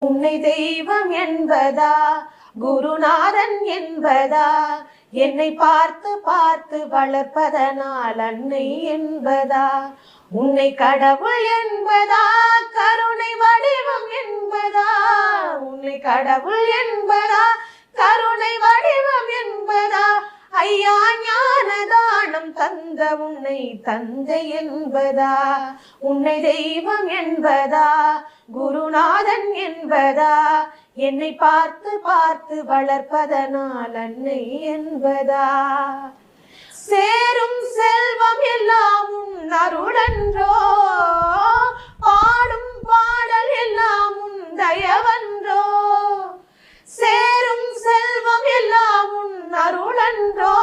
உன்னை தெய்வம் என்பதா, குருநாதன் என்பதா, என்னை பார்த்து பார்த்து வளர்ப்பதனால் அன்னை என்பதா, உன்னை கடவுள் என்பதா, கருணை வடிவம் என்பதா, உன்னை கடவுள் என்பதா, கருணை வடிவம் என்பதா, ஐயா ஞானதானம் தந்த உன்னை தந்தை என்பதா, உன்னை தெய்வம் என்பதா, குருநாதன் என்பதா, என்னை பார்த்து பார்த்து வளர்ப்பதனால் அன்னை என்பதா, சேரும் செல்வம் எல்லாம் உன் அருளன்றோ, பாடும் பாடல் எல்லாம் உன் தயவன்றோ, சேரும் செல்வம் எல்லாம் உன் அருளன்றோ,